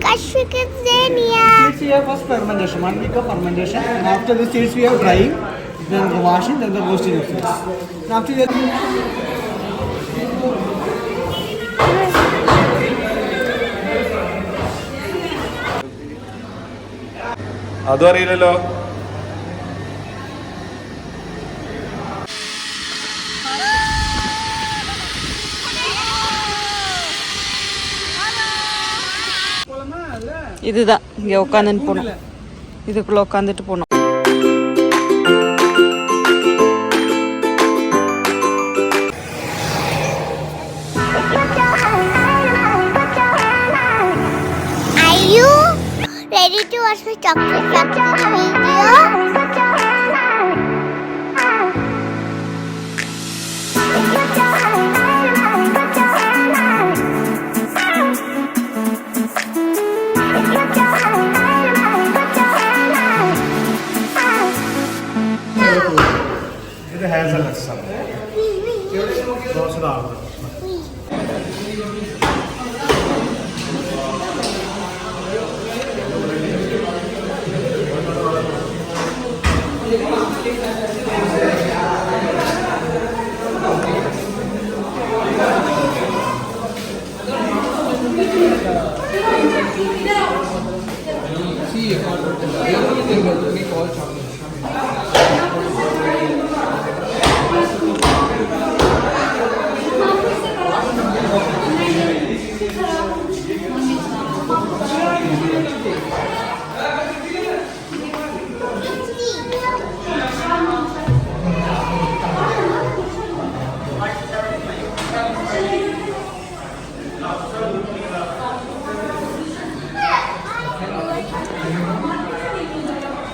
Seeds we have first fermentation, 1 week of fermentation. And after the seeds we have drying, then the washing, then the roasting of seeds. And after that, അതും അറിയില്ലല്ലോ. இதுதான் இங்கே உட்காந்துட்டு போகணும், இதுக்குள்ளே உட்காந்துட்டு போகணும். Are you ready to watch my chocolate factory video? ഇത് hazelnuts ആണ്. roasted almond.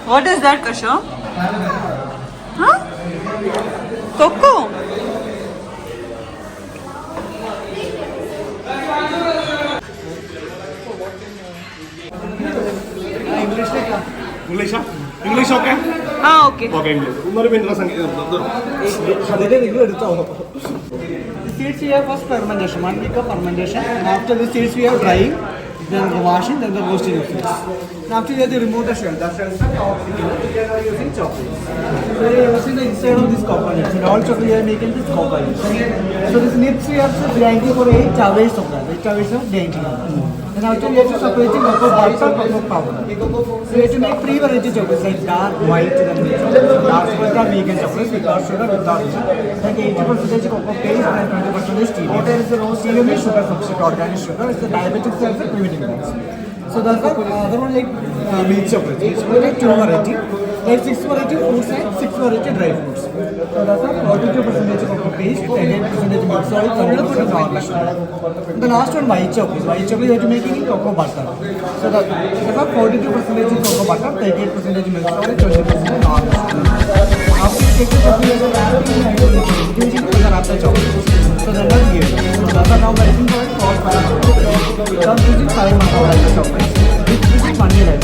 What is that, Kasha? Huh? Coco? English okay? Okay. Okay, English. Ummar bin Rasan അതിന്റെ നിങ്ങൾ എടുത്തോ. The seeds we have first fermentation, 1 week of fermentation. And after the seeds we have drying, then the washing, then the roasting of seeds. And after that you remove the shell. The shells are top. We are using chocolates. So we are using the inside of this coconut. And all chocolate we are making this coconut. So this nibs we have grinding for 8 hours of that. 8 hours of grinding. And after we have to separate the cocoa butter, cocoa powder. So we have to make 3 variety chocolates like dark, white, and dark chocolate are vegan chocolates without sugar, without sugar. Like 80% cocoa paste and 20% stevia. Water is the raw stevia means sugar substitute, organic sugar. It's the diabetic cells and preventing things. So that's the other one like milk chocolate. Milk chocolate like 2 variety. Like 6 variety fruits and 6 variety dry fruits. So that's the 42% cocoa paste, 38% milk solid, 30% normal sugar. The last one white chocolate. White chocolate you have to make it in cocoa butter. So that's the 42% cocoa butter, 38% milk solid, 20% normal sugar. After you take the chocolate, you can wrap the chocolate. So that was here. So that's now waiting for it for 5 months. So I'm using 5 months of the chocolate. This is funny right?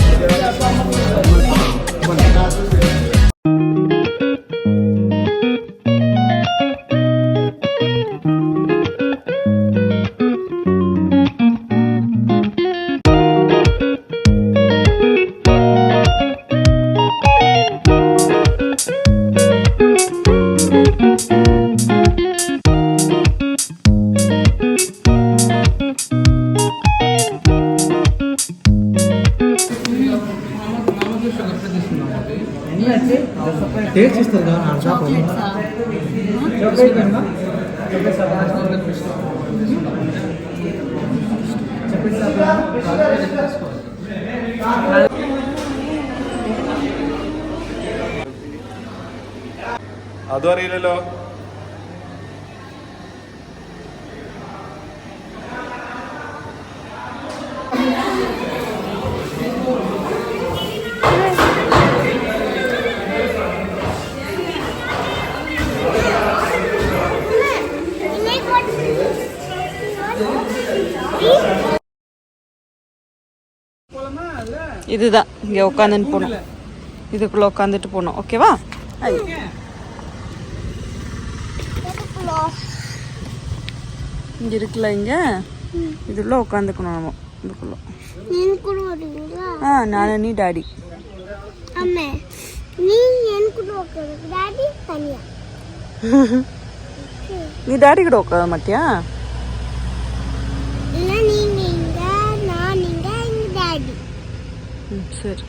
Taste ఇస్తారు కదా chocolate కన్నా അതും അറിയില്ലല്ലോ. இதுதான் இங்கே உட்காந்துட்டு போகணும், இதுக்குள்ளே உட்காந்துட்டு போகணும். ஓகேவா? இங்கே இருக்குல்ல, இங்கே இதுக்குள்ளே உட்காந்துக்கணும் நம்ம. இதுக்குள்ள. நீங்க கூட வரீங்களா? நான் நீ டாடி. அம்மா நீ என் கூட உட்காரு, டாடி தனியா. நீ டாடி கூட உட்கார மாட்டியா? இல்ல நீங்க இங்க, நான் இங்க, எங்க டாடி. சரி.